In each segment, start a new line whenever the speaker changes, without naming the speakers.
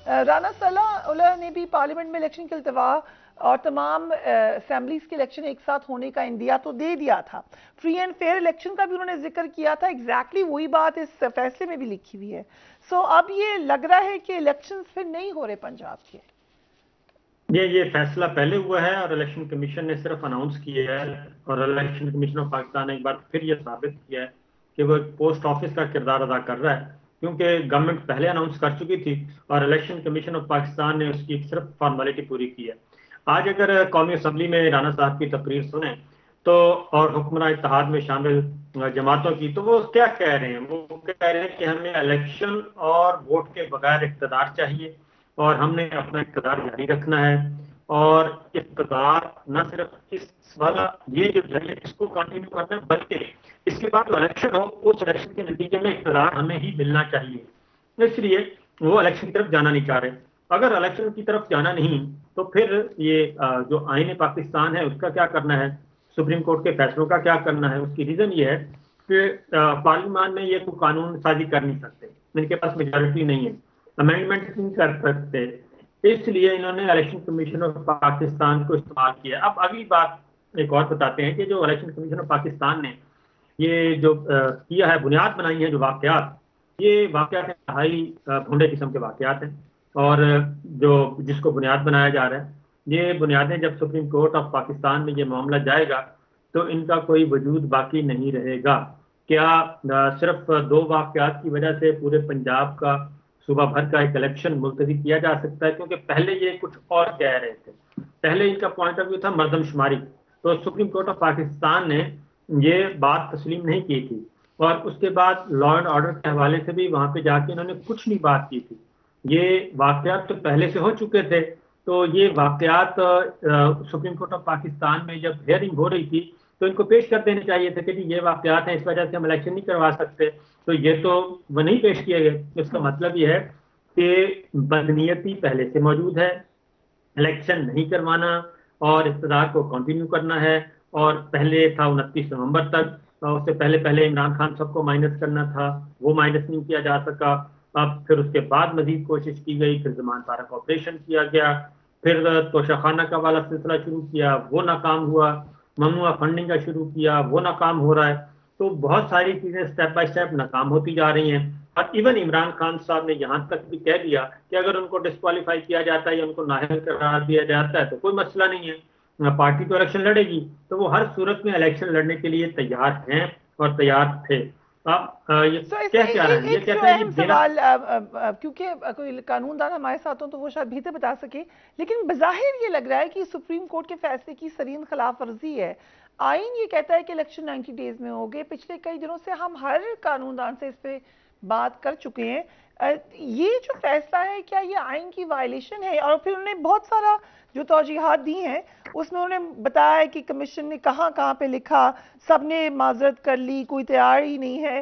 رانا صلاح نے بھی پارلیمنٹ میں الیکشن کے التوا اور تمام اسمبلیز کے الیکشن ایک ساتھ ہونے کا اندیا تو دے دیا تھا. فری اینڈ فیئر الیکشن کا بھی انہوں نے ذکر کیا تھا. ایگزیکٹلی وہی بات اس فیصلے میں بھی لکھی ہوئی ہے. سو اب یہ لگ رہا ہے کہ الیکشنز پھر نہیں ہو رہے پنجاب کے.
یہ فیصلہ پہلے ہوا ہے اور الیکشن کمیشن نے صرف اناؤنس کیا ہے, اور الیکشن کمیشن آف پاکستان نے ایک بار پھر یہ ثابت کیا ہے کہ وہ پوسٹ آفس کا کردار ادا کر رہا ہے, کیونکہ گورنمنٹ پہلے اناؤنس کر چکی تھی اور الیکشن کمیشن آف پاکستان نے اس کی صرف فارمیلٹی پوری کی ہے. آج اگر قومی اسمبلی میں رانا صاحب کی تقریر سنیں تو اور حکمراں اتحاد میں شامل جماعتوں کی, تو وہ کیا کہہ رہے ہیں؟ وہ کہہ رہے ہیں کہ ہمیں الیکشن اور ووٹ کے بغیر اقتدار چاہیے اور ہم نے اپنا اقتدار جاری رکھنا ہے, اور اقتدار نہ صرف اس والا یہ جو جاری ہے اس کو کنٹینیو کرنا ہے, بلکہ اس کے بعد جو الیکشن ہو اس الیکشن کے نتیجے میں اقتدار ہمیں ہی ملنا چاہیے. اس لیے وہ الیکشن کی طرف جانا نہیں چاہ رہے. اگر الیکشن کی طرف جانا نہیں تو پھر یہ جو آئین پاکستان ہے اس کا کیا کرنا ہے, سپریم کورٹ کے فیصلوں کا کیا کرنا ہے؟ اس کی ریزن یہ ہے کہ پارلیمان میں یہ کوئی قانون سازی کر نہیں سکتے, ان کے پاس میجورٹی نہیں ہے, امینڈمنٹ نہیں کر سکتے, اس لیے انہوں نے الیکشن کمیشن آف پاکستان کو استعمال کیا. اب اگلی بات ایک اور بتاتے ہیں کہ جو الیکشن کمیشن آف پاکستان نے یہ جو کیا ہے, بنیاد بنائی ہے جو واقعات, یہ واقعات انتہائی بھونڈے قسم کے واقعات ہیں, اور جو جس کو بنیاد بنایا جا رہا ہے یہ بنیادیں جب سپریم کورٹ آف پاکستان میں یہ معاملہ جائے گا تو ان کا کوئی وجود باقی نہیں رہے گا. کیا صرف 2 واقعات کی وجہ سے پورے پنجاب کا صوبہ بھر کا ایک الیکشن ملتوی کیا جا سکتا ہے؟ کیونکہ پہلے یہ کچھ اور کہہ رہے تھے, پہلے ان کا پوائنٹ آف ویو تھا مردم شماری, تو سپریم کورٹ آف پاکستان نے یہ بات تسلیم نہیں کی تھی, اور اس کے بعد لا اینڈ آرڈر کے حوالے سے بھی وہاں پہ جا کے انہوں نے کچھ نہیں بات کی تھی. یہ واقعات تو پہلے سے ہو چکے تھے, تو یہ واقعات سپریم کورٹ آف پاکستان میں جب ہیئرنگ ہو رہی تھی تو ان کو پیش کر دینے چاہیے تھے کہ جی یہ واقعات ہیں, اس وجہ سے ہم الیکشن نہیں کروا سکتے. تو یہ تو وہ نہیں پیش کیے گئے. اس کا مطلب یہ ہے کہ بدنیتی پہلے سے موجود ہے, الیکشن نہیں کروانا اور اقتدار کو کنٹینیو کرنا ہے. اور پہلے تھا 29 نومبر تک, اس سے پہلے عمران خان سب کو مائنس کرنا تھا, وہ مائنس نہیں کیا جا سکا. اب پھر اس کے بعد مزید کوشش کی گئی, پھر زمان پارک آپریشن کیا گیا, پھر توشہ خانہ کا والا سلسلہ شروع کیا, وہ ناکام ہوا, ممنوعہ فنڈنگ کا شروع کیا, وہ ناکام ہو رہا ہے. تو بہت ساری چیزیں اسٹیپ بائی اسٹیپ ناکام ہوتی جا رہی ہیں. اور ایون عمران خان صاحب نے یہاں تک بھی کہہ دیا کہ اگر ان کو ڈسکوالیفائی کیا جاتا ہے یا ان کو نااہل قرار دیا جاتا ہے تو کوئی مسئلہ نہیں ہے, پارٹی تو الیکشن لڑے گی. تو وہ ہر صورت میں الیکشن لڑنے کے لیے تیار ہیں اور تیار تھے.
ایک جو اہم سوال, کیونکہ کوئی قانون دان ہمارے ساتھ ہوں تو وہ شاید بہتر بتا سکے, لیکن بظاہر یہ لگ رہا ہے کہ سپریم کورٹ کے فیصلے کی سرین خلاف ورزی ہے. آئین یہ کہتا ہے کہ الیکشن 90 ڈیز میں ہو گئے. پچھلے کئی دنوں سے ہم ہر قانون دان سے اس پہ بات کر چکے ہیں. یہ جو فیصلہ ہے کیا یہ آئین کی وائلیشن ہے؟ اور پھر انہوں نے بہت سارا جو توجیحات دی ہیں اس میں انہوں نے بتایا کہ کمیشن نے کہاں کہاں پہ لکھا, سب نے معذرت کر لی, کوئی تیار ہی نہیں ہے,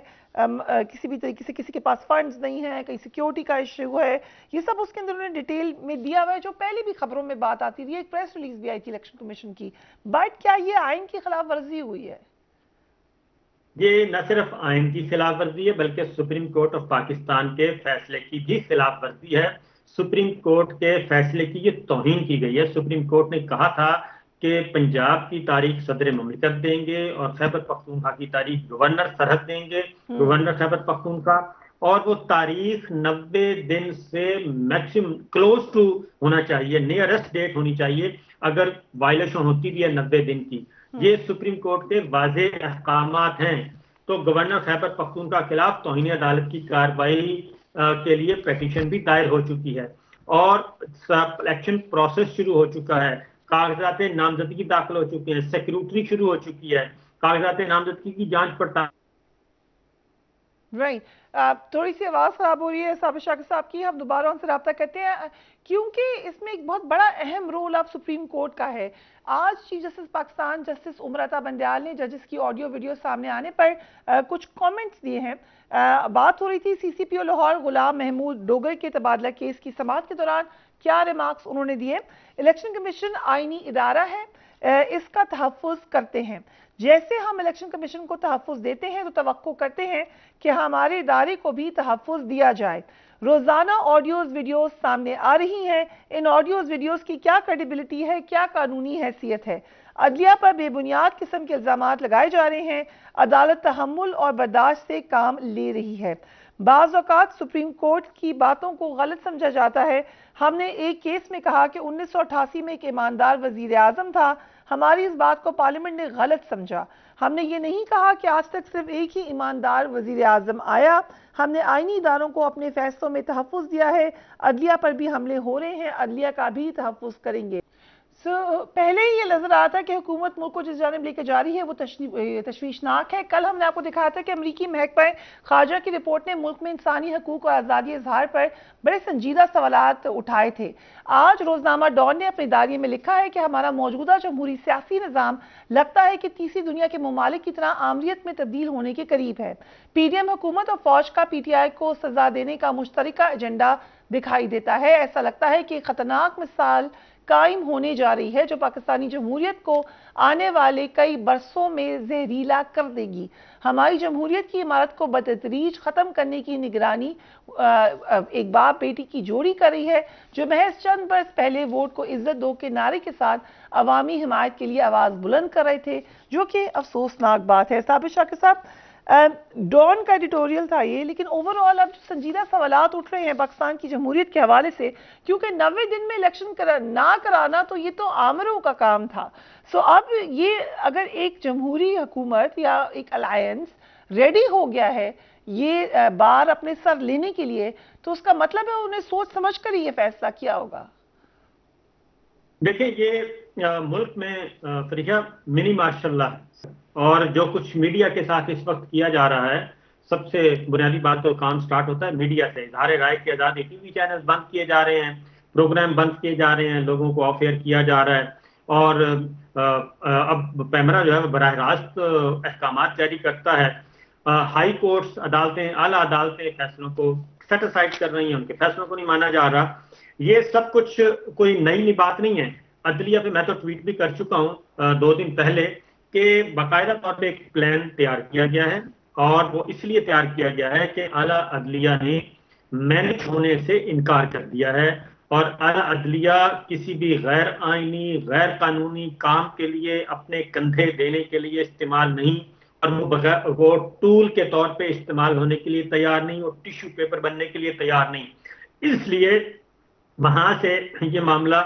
کسی بھی طریقے سے کسی کے پاس فنڈز نہیں ہیں, کہیں سیکیورٹی کا ایشو ہے. یہ سب اس کے اندر انہوں نے ڈیٹیل میں دیا ہوا ہے, جو پہلے بھی خبروں میں بات آتی تھی. ایک پریس ریلیز بھی آئی تھی الیکشن کمیشن کی. بٹ کیا یہ آئین کی خلاف ورزی ہوئی ہے؟
یہ نہ صرف آئین کی خلاف ورزی ہے بلکہ سپریم کورٹ آف پاکستان کے فیصلے کی بھی خلاف ورزی ہے. سپریم کورٹ کے فیصلے کی یہ توہین کی گئی ہے. سپریم کورٹ نے کہا تھا کہ پنجاب کی تاریخ صدر مملکت دیں گے اور خیبر پختونخوا کی تاریخ گورنر سرحد دیں گے, گورنر خیبر پختونخوا, اور وہ تاریخ 90 دن سے میکسیمم کلوز ٹو ہونا چاہیے, نیئرسٹ ڈیٹ ہونی چاہیے اگر وائلیشن ہوتی بھی ہے 90 دن کی. یہ سپریم کورٹ کے واضح احکامات ہیں. تو گورنر خیبر پختونخوا کے خلاف توہین عدالت کی کارروائی کے لیے پیٹیشن بھی دائر ہو چکی ہے, اور الیکشن پروسیس شروع ہو چکا ہے, کاغذات نامزدگی داخل ہو چکے ہیں, سیکیورٹی شروع ہو چکی ہے, کاغذات نامزدگی کی جانچ پڑتال.
رائٹ, تھوڑی سی آواز خراب ہو رہی ہے صابر شاکر صاحب کی, ہم دوبارہ ان سے رابطہ کرتے ہیں کیونکہ اس میں ایک بہت بڑا اہم رول اب سپریم کورٹ کا ہے. آج chief justice Pakistan justice Umar Ata Bandial نے ججز کی آڈیو ویڈیو سامنے آنے پر کچھ کامنٹس دیے ہیں. بات ہو رہی تھی سی سی پی او لاہور غلام محمود ڈوگر کے تبادلہ کیس کی سماعت کے دوران. کیا ریمارکس انہوں نے دیے؟ الیکشن کمیشن آئینی ادارہ ہے, اس کا تحفظ کرتے ہیں. جیسے ہم الیکشن کمیشن کو تحفظ دیتے ہیں تو توقع کرتے ہیں کہ ہمارے ادارے کو بھی تحفظ دیا جائے. روزانہ آڈیوز ویڈیوز سامنے آ رہی ہیں. ان آڈیوز ویڈیوز کی کیا کریڈیبلٹی ہے, کیا قانونی حیثیت ہے؟ عدلیہ پر بے بنیاد قسم کے الزامات لگائے جا رہے ہیں. عدالت تحمل اور برداشت سے کام لے رہی ہے. بعض اوقات سپریم کورٹ کی باتوں کو غلط سمجھا جاتا ہے. ہم نے ایک کیس میں کہا کہ 1988 میں ایک ایماندار وزیر اعظم تھا. ہماری اس بات کو پارلیمنٹ نے غلط سمجھا. ہم نے یہ نہیں کہا کہ آج تک صرف ایک ہی ایماندار وزیر اعظم آیا. ہم نے آئینی اداروں کو اپنے فیصلوں میں تحفظ دیا ہے. عدلیہ پر بھی حملے ہو رہے ہیں, عدلیہ کا بھی تحفظ کریں گے. پہلے ہی یہ نظر آتا ہے کہ حکومت ملک کو جس جانب لے کے جا رہی ہے وہ تشویشناک ہے. کل ہم نے آپ کو دکھایا تھا کہ امریکی محکمہ خارجہ کی رپورٹ نے ملک میں انسانی حقوق اور آزادی اظہار پر بڑے سنجیدہ سوالات اٹھائے تھے. آج روزنامہ ڈان نے اپنے دائرے میں لکھا ہے کہ ہمارا موجودہ جمہوری سیاسی نظام لگتا ہے کہ تیسری دنیا کے ممالک کی طرح آمریت میں تبدیل ہونے کے قریب ہے. پی ڈی ایم حکومت اور فوج کا پی ٹی آئی کو سزا دینے کا مشترکہ ایجنڈا دکھائی دیتا ہے. ایسا لگتا ہے کہ خطرناک مثال قائم ہونے جا رہی ہے جو پاکستانی جمہوریت کو آنے والے کئی برسوں میں زہریلا کر دے گی. ہماری جمہوریت کی عمارت کو بتدریج ختم کرنے کی نگرانی ایک باپ بیٹی کی جوڑی کر رہی ہے جو محض چند برس پہلے ووٹ کو عزت دو کے نعرے کے ساتھ عوامی حمایت کے لیے آواز بلند کر رہے تھے, جو کہ افسوسناک بات ہے. ثابت شاکر صاحب, ڈان کا ایڈیٹوریل تھا یہ, لیکن اوورآل اب سنجیدہ سوالات اٹھ رہے ہیں پاکستان کی جمہوریت کے حوالے سے, کیونکہ 90 دن میں الیکشن نہ کرانا تو یہ تو آمروں کا کام تھا. اب یہ اگر ایک جمہوری حکومت یا ایک الائنس ریڈی ہو گیا ہے یہ بار اپنے سر لینے کے لیے, تو اس کا مطلب ہے انہیں سوچ سمجھ کر ہی یہ فیصلہ کیا ہوگا.
دیکھیں, یہ ملک میں فریحہ منی مارشل لا ہے, اور جو کچھ میڈیا کے ساتھ اس وقت کیا جا رہا ہے, سب سے بنیادی بات تو کام سٹارٹ ہوتا ہے میڈیا سے. اظہار رائے کی آزادی, ٹی وی چینل بند کیے جا رہے ہیں, پروگرام بند کیے جا رہے ہیں, لوگوں کو آف ایئر کیا جا رہا ہے, اور اب پیمرا جو ہے وہ براہ راست احکامات جاری کرتا ہے. ہائی کورٹس, عدالتیں, اعلیٰ عدالتیں فیصلوں کو سیٹ اسائڈ کر رہی ہیں, ان کے فیصلوں کو نہیں مانا جا رہا. یہ سب کچھ کوئی نئی بات نہیں ہے. عدلیہ پہ میں تو ٹویٹ بھی کر چکا ہوں 2 دن پہلے کہ باقاعدہ طور پہ ایک پلان تیار کیا گیا ہے, اور وہ اس لیے تیار کیا گیا ہے کہ اعلیٰ عدلیہ نے مینج ہونے سے انکار کر دیا ہے, اور اعلیٰ عدلیہ کسی بھی غیر آئینی, غیر قانونی کام کے لیے اپنے کندھے دینے کے لیے استعمال نہیں, اور وہ ٹول کے طور پہ استعمال ہونے کے لیے تیار نہیں, اور ٹیشو پیپر بننے کے لیے تیار نہیں. اس لیے وہاں سے یہ معاملہ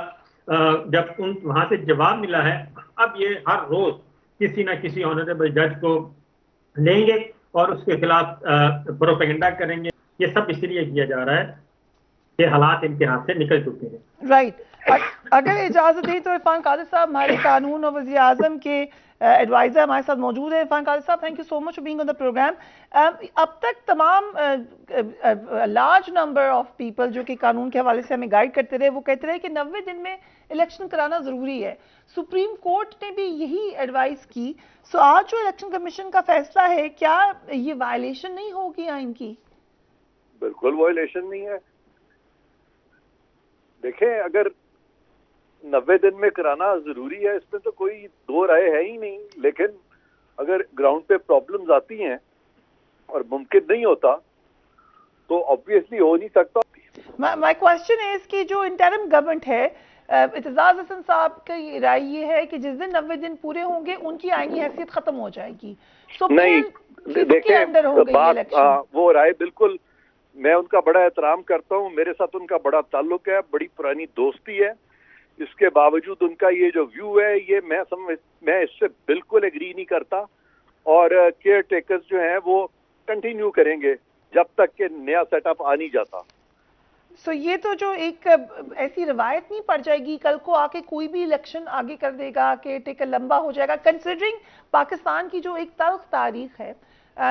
جب وہاں سے جواب ملا ہے, اب یہ ہر روز کسی نہ کسی آنریبل جج کو لیں گے اور اس کے خلاف پروپیگنڈا کریں گے. یہ سب اس لیے کیا جا رہا ہے کہ حالات ان کے ہاتھ سے نکل چکے ہیں.
رائٹ. اگر اجازت دیں تو عرفان قادر صاحب ہمارے قانون اور وزیر اعظم کے ایڈوائزر ہمارے ساتھ موجود ہیں. Irfan Qadir sahab, thank you so much for being on the programme. اب تک تمام لارج نمبر آف پیپل جو کہ قانون کے حوالے سے ہمیں گائیڈ کرتے رہے, وہ کہتے رہے کہ 90 دن میں الیکشن کرانا ضروری ہے. سپریم کورٹ نے بھی یہی ایڈوائز کی. آج جو الیکشن کمیشن کا فیصلہ ہے, کیا یہ وائلیشن نہیں ہوگی آئین کی؟
بالکل وائلیشن نہیں ہے. دیکھیں, اگر 90 دن میں کرانا ضروری ہے, اس میں تو کوئی دو رائے ہے ہی نہیں, لیکن اگر گراؤنڈ پہ پرابلمز آتی ہیں اور ممکن نہیں ہوتا تو obviously ہو نہیں سکتا.
My question is کہ جو انٹرم گورنمنٹ ہے, اعتزاز حسن صاحب کی رائے یہ ہے کہ جس دن 90 دن پورے ہوں گے ان کی آئینی حیثیت ختم ہو جائے گی.
نہیں, دیکھیں وہ رائے بالکل, میں ان کا بڑا احترام کرتا ہوں, میرے ساتھ ان کا بڑا تعلق ہے, بڑی پرانی دوستی ہے. اس کے باوجود ان کا یہ جو ویو ہے, یہ میں اس سے بالکل ایگری نہیں کرتا, اور کیئر ٹیکرز جو ہیں وہ کنٹینیو کریں گے جب تک کہ نیا سیٹ اپ آ نہیں جاتا.
یہ تو جو ایک ایسی روایت نہیں پڑ جائے گی کل کو آ کے کوئی بھی الیکشن آگے کر دے گا, کیئر ٹیکر لمبا ہو جائے گا, کنسیڈرنگ پاکستان کی جو ایک تلخ تاریخ ہے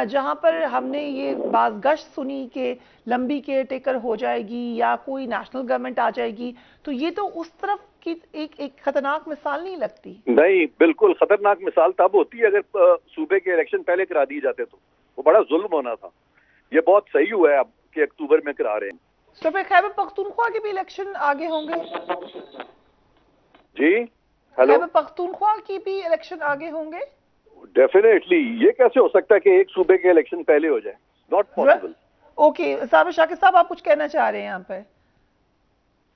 جہاں پر ہم نے یہ بعض گشت سنی کہ لمبی کیئر ٹیکر ہو جائے گی یا کوئی نیشنل گورنمنٹ آ جائے گی, تو یہ تو اس طرف کی ایک خطرناک مثال نہیں لگتی؟ نہیں,
بالکل خطرناک مثال تب ہوتی ہے اگر صوبے کے الیکشن پہلے کرا دیے جاتے تو وہ بڑا ظلم ہونا تھا. یہ بہت صحیح ہوا ہے اب کہ اکتوبر میں کرا رہے ہیں.
تو پھر خیبر پختونخوا کے بھی الیکشن آگے ہوں گے؟
جی ہیلو,
خیبر پختونخوا کی بھی الیکشن آگے ہوں گے؟
ڈیفینیٹلی. یہ کیسے ہو سکتا ہے کہ ایک صوبے کے الیکشن پہلے ہو جائے؟ Not possible.
اوکے صابر شاکر صاحب آپ کچھ کہنا چاہ رہے ہیں یہاں پہ؟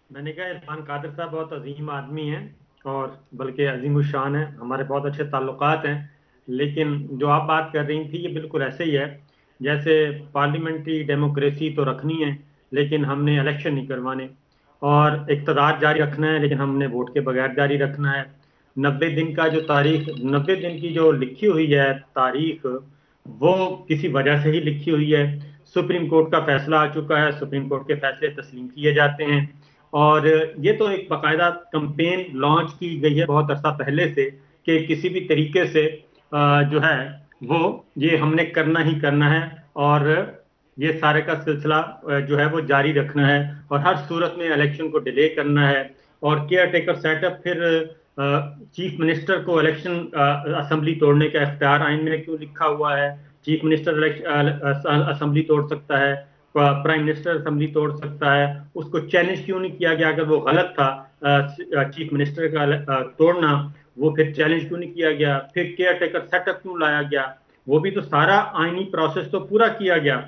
میں نے کہا عرفان قادر صاحب بہت عظیم آدمی ہیں اور بلکہ عظیم الشان ہیں، ہمارے بہت اچھے تعلقات ہیں، لیکن جو آپ بات کر رہی تھی یہ بالکل ایسے ہی ہے جیسے پارلیمنٹری ڈیموکریسی تو رکھنی ہے لیکن ہم نے الیکشن نہیں کروانے، اور اقتدار جاری رکھنا ہے لیکن ہم نے ووٹ کے بغیر جاری رکھنا ہے۔ 90 دن کا جو تاریخ، 90 دن کی جو لکھی ہوئی ہے تاریخ، وہ کسی وجہ سے ہی لکھی ہوئی ہے۔ سپریم کورٹ کا فیصلہ آ چکا ہے، سپریم کورٹ کے فیصلے تسلیم کیے جاتے ہیں، اور یہ تو ایک باقاعدہ کمپین لانچ کی گئی ہے بہت عرصہ پہلے سے کہ کسی بھی طریقے سے جو ہے وہ یہ ہم نے کرنا ہی کرنا ہے، اور یہ سارے کا سلسلہ جو ہے وہ جاری رکھنا ہے، اور ہر صورت میں الیکشن کو ڈیلے کرنا ہے۔ اور کیئر ٹیکر سیٹ اپ، پھر چیف منسٹر کو الیکشن اسمبلی توڑنے کا اختیار آئین میں کیوں لکھا ہوا ہے؟ چیف منسٹر اسمبلی توڑ سکتا ہے، پرائم منسٹر اسمبلی توڑ سکتا ہے، اس کو چیلنج کیوں نہیں کیا گیا؟ اگر وہ غلط تھا چیف منسٹر کا توڑنا، وہ پھر چیلنج کیوں نہیں کیا گیا؟ پھر کیئر ٹیکر سیٹ اپ کیوں لایا گیا؟ وہ بھی تو سارا آئینی پروسیس تو پورا کیا گیا۔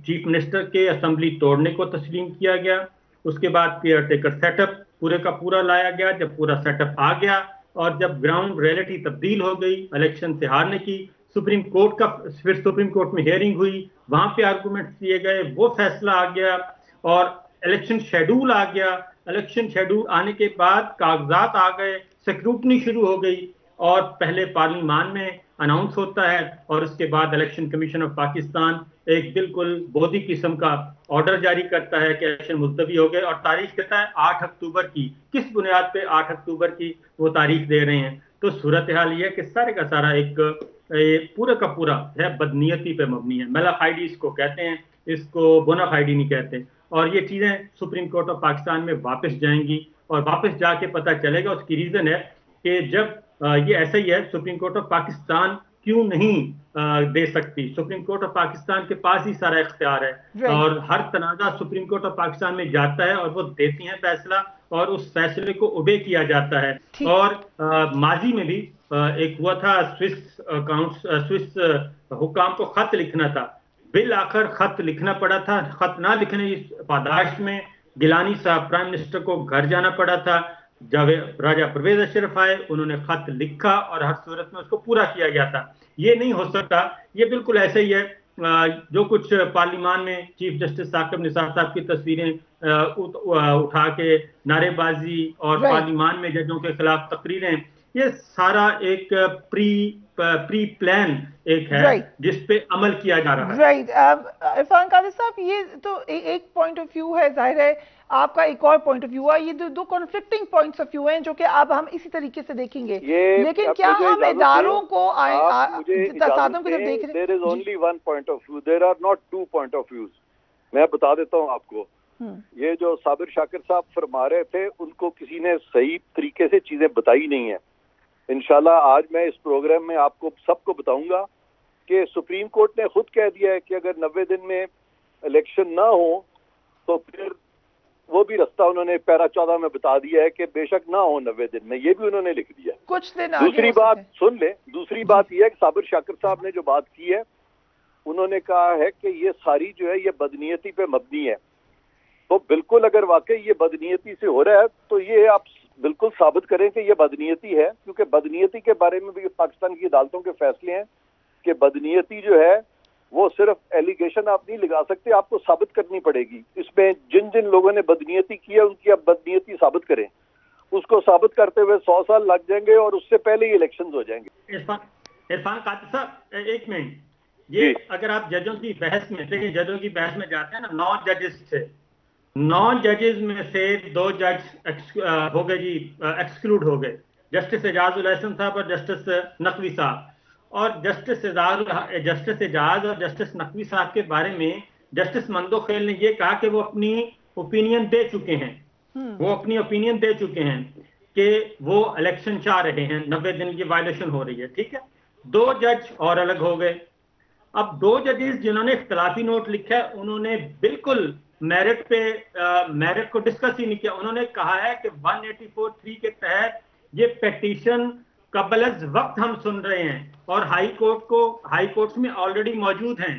چیف منسٹر کے اسمبلی توڑنے کو تسلیم کیا گیا، اس کے بعد کیئر ٹیکر سیٹ اپ پورے کا پورا لایا گیا۔ جب پورا سیٹ اپ آ گیا اور جب گراؤنڈ ریئلٹی تبدیل ہو گئی الیکشن سے ہارنے کی، سپریم کورٹ کا پھر سپریم کورٹ میں ہیئرنگ ہوئی، وہاں پہ آرگومنٹس دیے گئے، وہ فیصلہ آ گیا اور الیکشن شیڈول آ گیا۔ الیکشن شیڈول آنے کے بعد کاغذات آ گئے، سیکروٹنی شروع ہو گئی، اور پہلے پارلیمان میں اناؤنس ہوتا ہے اور اس کے بعد الیکشن کمیشن آف پاکستان ایک بالکل بودھی قسم کا آرڈر جاری کرتا ہے کہ الیکشن ملتوی ہو گئے، اور تاریخ کہتا ہے 8 اکتوبر کی۔ کس بنیاد پہ 8 اکتوبر کی وہ تاریخ دے رہے ہیں؟ تو صورتحال یہ ہے کہ سارے کا سارا ایک پورا کا پورا ہے بدنیتی پہ مبنی ہے۔ میلافائڈی اس کو کہتے ہیں، اس کو بونافائڈی نہیں کہتے، اور یہ چیزیں سپریم کورٹ آف پاکستان میں واپس جائیں گی، اور واپس جا کے پتہ چلے گا۔ اس کی ریزن ہے کہ جب یہ ایسا ہی ہے، سپریم کورٹ آف پاکستان کیوں نہیں دے سکتی؟ سپریم کورٹ آف پاکستان کے پاس ہی سارا اختیار ہے، اور ہر تنازع سپریم کورٹ آف پاکستان میں جاتا ہے اور وہ دیتی ہیں فیصلہ، اور اس فیصلے کو اوبے کیا جاتا ہے۔ اور ماضی میں بھی ایک ہوا تھا، سوئس حکام کو خط لکھنا تھا، بالآخر خط لکھنا پڑا تھا۔ خط نہ لکھنے کی پاداش میں گیلانی صاحب پرائم منسٹر کو گھر جانا پڑا تھا۔ جب راجہ پرویز اشرف آئے، انہوں نے خط لکھا اور ہر صورت میں اس کو پورا کیا گیا تھا۔ یہ نہیں ہو سکتا، یہ بالکل ایسے ہی ہے جو کچھ پارلیمان میں چیف جسٹس ثاقب نثار صاحب کی تصویریں اٹھا کے نعرے بازی، اور پارلیمان میں ججوں کے خلاف تقریریں، یہ سارا ایک پری پلان ایک ہے جس پہ عمل کیا جا رہا ہے۔
رائٹ عرفان قادر صاحب، یہ تو ایک پوائنٹ آف ویو ہے، ظاہر ہے آپ کا ایک اور پوائنٹ آف ویو ہے، یہ دو کنفلکٹنگ پوائنٹس آف ویو ہیں جو کہ اب ہم اسی طریقے سے دیکھیں گے، لیکن کیا ہم اداروں کو تصادم کی طرف دیکھ رہے ہیں؟
There is only one point of view, there are not two point of views. میں بتا دیتا ہوں آپ کو، یہ جو صابر شاکر صاحب فرما رہے تھے ان کو کسی نے صحیح طریقے سے چیزیں بتائی نہیں ہیں۔ انشاءاللہ آج میں اس پروگرام میں آپ کو سب کو بتاؤں گا کہ سپریم کورٹ نے خود کہہ دیا ہے کہ اگر 90 دن میں الیکشن نہ ہو تو پھر وہ بھی رستہ انہوں نے پیرا 14 میں بتا دیا ہے کہ بے شک نہ ہو 90 دن میں، یہ بھی انہوں نے لکھ دیا۔
کچھ دن
دوسری بات سن لیں، دوسری بات یہ ہے کہ صابر شاکر صاحب نے جو بات کی ہے، انہوں نے کہا ہے کہ یہ ساری جو ہے یہ بدنیتی پہ مبنی ہے، تو بالکل اگر واقعی یہ بدنیتی سے ہو رہا ہے تو یہ آپ بالکل ثابت کریں کہ یہ بدنیتی ہے، کیونکہ بدنیتی کے بارے میں بھی پاکستان کی عدالتوں کے فیصلے ہیں کہ بدنیتی جو ہے وہ صرف ایلیگیشن آپ نہیں لگا سکتے، آپ کو ثابت کرنی پڑے گی۔ اس میں جن جن لوگوں نے بدنیتی کی ہے ان کی اب بدنیتی ثابت کریں، اس کو ثابت کرتے ہوئے 100 سال لگ جائیں گے اور اس سے پہلے ہی الیکشنز ہو جائیں گے۔
عرفان قادر صاحب ایک منٹ، یہ اگر آپ ججوں کی بحث میں دیکھیں، ججوں کی بحث میں جاتے ہیں نا، 9 ججز تھے، 9 ججز میں سے 2 جج ہو گئے جی ایکسکلوڈ ہو گئے، جسٹس اعجاز الحسن صاحب اور جسٹس نقوی صاحب، اور جسٹس اعجاز اور جسٹس نقوی صاحب کے بارے میں جسٹس مندوخیل نے یہ کہا کہ وہ اپنی اوپینین دے چکے ہیں، کہ وہ الیکشن چاہ رہے ہیں، 90 دن کی وائلیشن ہو رہی ہے، ٹھیک ہے۔ 2 جج اور الگ ہو گئے۔ اب 2 ججز جنہوں نے اختلافی نوٹ لکھا ہے، انہوں نے بالکل میرٹ کو ڈسکس ہی نہیں کیا۔ انہوں نے کہا ہے کہ 184(3) کے تحت یہ پیٹیشن قبل از وقت ہم سن رہے ہیں، اور ہائی کورٹس میں آلریڈی موجود ہیں،